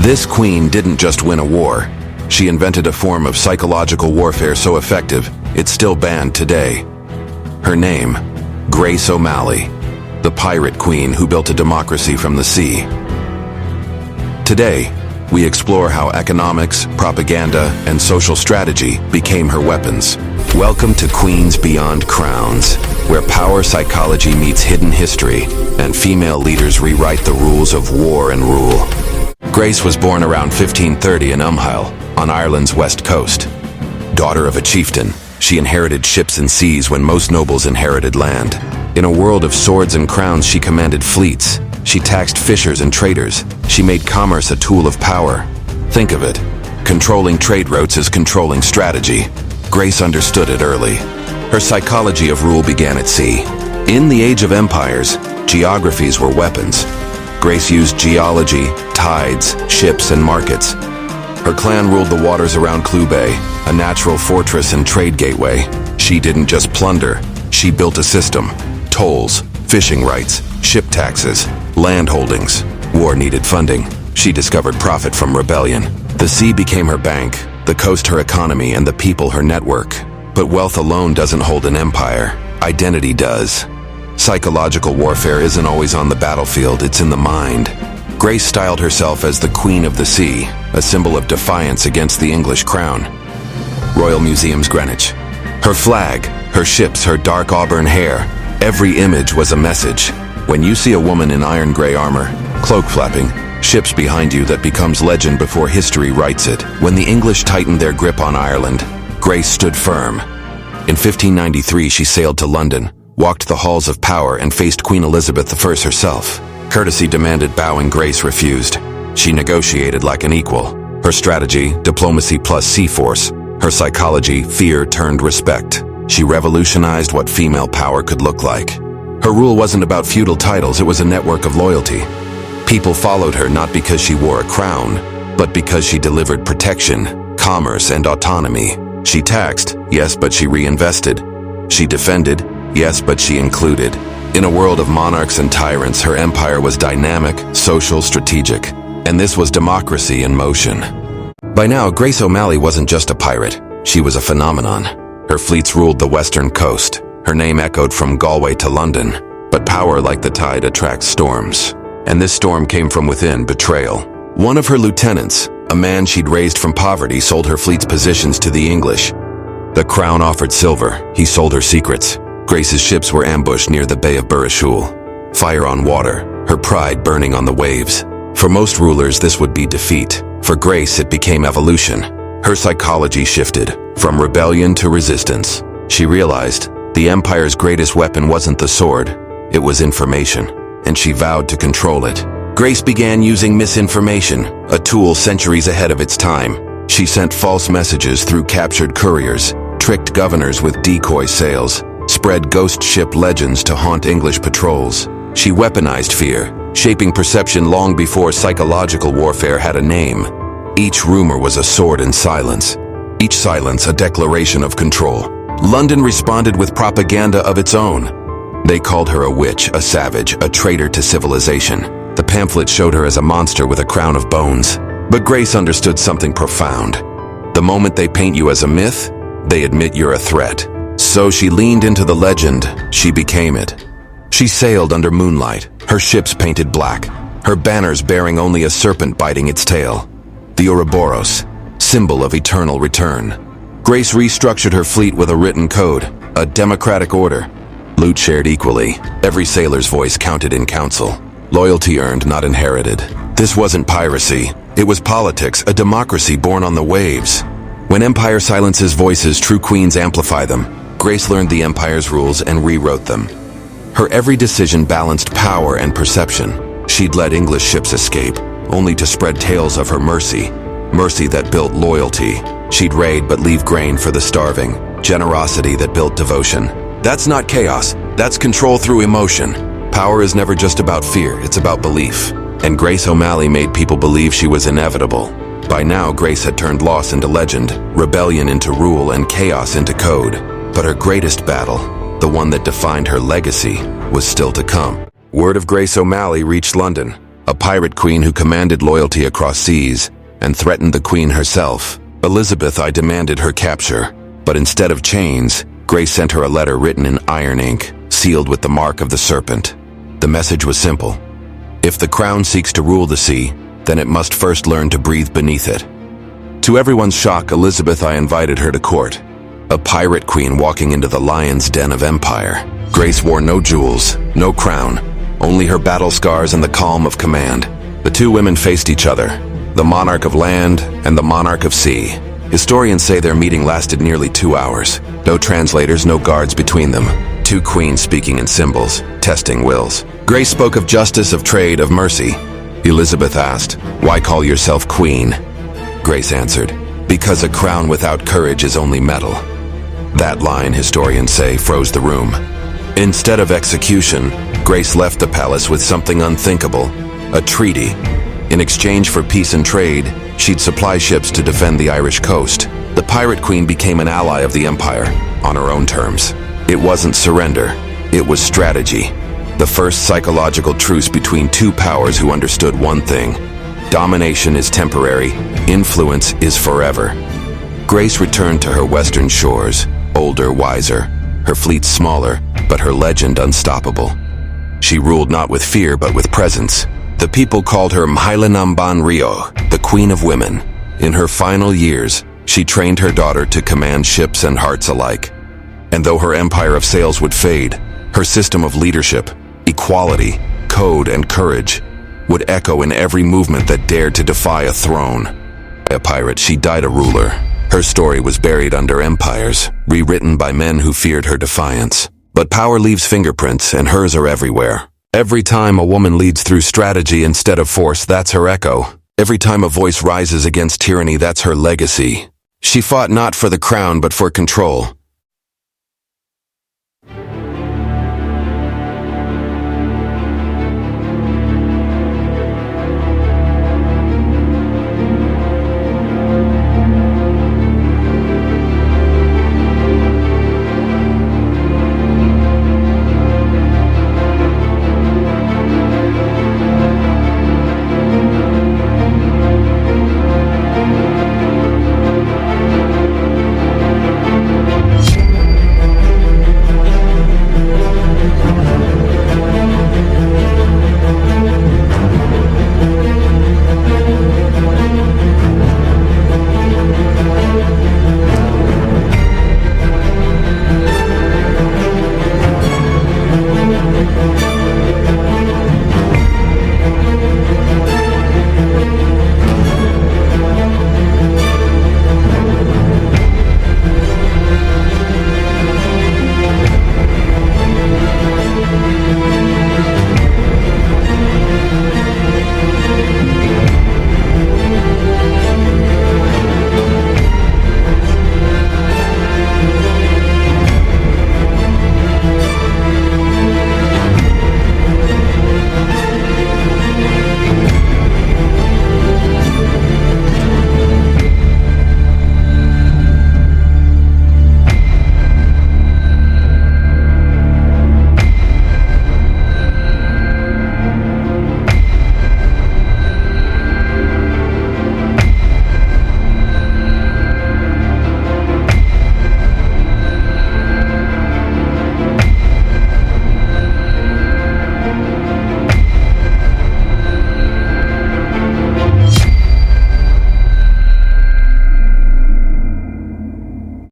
This queen didn't just win a war. She invented a form of psychological warfare so effective, it's still banned today. Her name, Grace O'Malley, the pirate queen who built a democracy from the sea. Today, we explore how economics, propaganda, and social strategy became her weapons. Welcome to Queens Beyond Crowns, where power psychology meets hidden history, and female leaders rewrite the rules of war and rule. Grace was born around 1530 in Umhyll, on Ireland's west coast. Daughter of a chieftain, she inherited ships and seas when most nobles inherited land. In a world of swords and crowns, she commanded fleets. She taxed fishers and traders. She made commerce a tool of power. Think of it. Controlling trade routes is controlling strategy. Grace understood it early. Her psychology of rule began at sea. In the age of empires, geographies were weapons. Grace used geology, tides, ships, and markets. Her clan ruled the waters around Clew Bay, a natural fortress and trade gateway. She didn't just plunder, she built a system. Tolls, fishing rights, ship taxes, land holdings. War needed funding. She discovered profit from rebellion. The sea became her bank, the coast her economy, and the people her network. But wealth alone doesn't hold an empire. Identity does. Psychological warfare isn't always on the battlefield, it's in the mind. Grace styled herself as the Queen of the Sea, a symbol of defiance against the English crown. Royal Museum's Greenwich. Her flag, her ships, her dark auburn hair, every image was a message. When you see a woman in iron gray armor, cloak flapping, ships behind you, that becomes legend before history writes it. When the English tightened their grip on Ireland, Grace stood firm. In 1593, she sailed to London, walked the halls of power, and faced Queen Elizabeth I herself. Courtesy demanded bowing, Grace refused. She negotiated like an equal. Her strategy, diplomacy plus sea force. Her psychology, fear turned respect. She revolutionized what female power could look like. Her rule wasn't about feudal titles, it was a network of loyalty. People followed her not because she wore a crown, but because she delivered protection, commerce, and autonomy. She taxed, yes, but she reinvested. She defended, yes, but she included. In a world of monarchs and tyrants, her empire was dynamic, social, strategic. And this was democracy in motion. By now, Grace O'Malley wasn't just a pirate. She was a phenomenon. Her fleets ruled the western coast. Her name echoed from Galway to London. But power, like the tide, attracts storms. And this storm came from within: betrayal. One of her lieutenants, a man she'd raised from poverty, sold her fleet's positions to the English. The crown offered silver, he sold her secrets. Grace's ships were ambushed near the Bay of Burrishoole. Fire on water, her pride burning on the waves. For most rulers, this would be defeat. For Grace, it became evolution. Her psychology shifted, from rebellion to resistance. She realized the empire's greatest weapon wasn't the sword, it was information, and she vowed to control it. Grace began using misinformation, a tool centuries ahead of its time. She sent false messages through captured couriers, tricked governors with decoy sails, spread ghost ship legends to haunt English patrols. She weaponized fear, shaping perception long before psychological warfare had a name. Each rumor was a sword in silence. Each silence a declaration of control. London responded with propaganda of its own. They called her a witch, a savage, a traitor to civilization. The pamphlets showed her as a monster with a crown of bones. But Grace understood something profound. The moment they paint you as a myth, they admit you're a threat. So she leaned into the legend, she became it. She sailed under moonlight, her ships painted black, her banners bearing only a serpent biting its tail. The Ouroboros, symbol of eternal return. Grace restructured her fleet with a written code, a democratic order. Loot shared equally, every sailor's voice counted in council. Loyalty earned, not inherited. This wasn't piracy, it was politics, a democracy born on the waves. When empire silences voices, true queens amplify them. Grace learned the empire's rules and rewrote them. Her every decision balanced power and perception. She'd let English ships escape, only to spread tales of her mercy. Mercy that built loyalty. She'd raid but leave grain for the starving. Generosity that built devotion. That's not chaos, that's control through emotion. Power is never just about fear, it's about belief. And Grace O'Malley made people believe she was inevitable. By now, Grace had turned loss into legend, rebellion into rule, and chaos into code. But her greatest battle, the one that defined her legacy, was still to come. Word of Grace O'Malley reached London. a pirate queen who commanded loyalty across seas and threatened the queen herself. Elizabeth I demanded her capture, but instead of chains, Grace sent her a letter written in iron ink, sealed with the mark of the serpent. The message was simple. If the crown seeks to rule the sea, then it must first learn to breathe beneath it. To everyone's shock, Elizabeth I invited her to court, a pirate queen walking into the lion's den of empire. Grace wore no jewels, no crown, only her battle scars and the calm of command. The two women faced each other, the monarch of land and the monarch of sea. Historians say their meeting lasted nearly 2 hours. No translators, no guards between them. Two queens speaking in symbols, testing wills. Grace spoke of justice, of trade, of mercy. Elizabeth asked, "Why call yourself queen?" Grace answered, "Because a crown without courage is only metal." That line, historians say, froze the room. Instead of execution, Grace left the palace with something unthinkable, a treaty. In exchange for peace and trade, she'd supply ships to defend the Irish coast. The pirate queen became an ally of the empire, on her own terms. It wasn't surrender, it was strategy. The first psychological truce between two powers who understood one thing. Domination is temporary, influence is forever. Grace returned to her western shores, older, wiser, her fleet smaller, but her legend unstoppable. She ruled not with fear, but with presence. The people called her Mhailanamban Rio, the Queen of Women. In her final years, she trained her daughter to command ships and hearts alike. And though her empire of sails would fade, her system of leadership, equality, code, and courage would echo in every movement that dared to defy a throne. A pirate, she died a ruler. Her story was buried under empires, rewritten by men who feared her defiance. But power leaves fingerprints, and hers are everywhere. Every time a woman leads through strategy instead of force, that's her echo. Every time a voice rises against tyranny, that's her legacy. She fought not for the crown, but for control.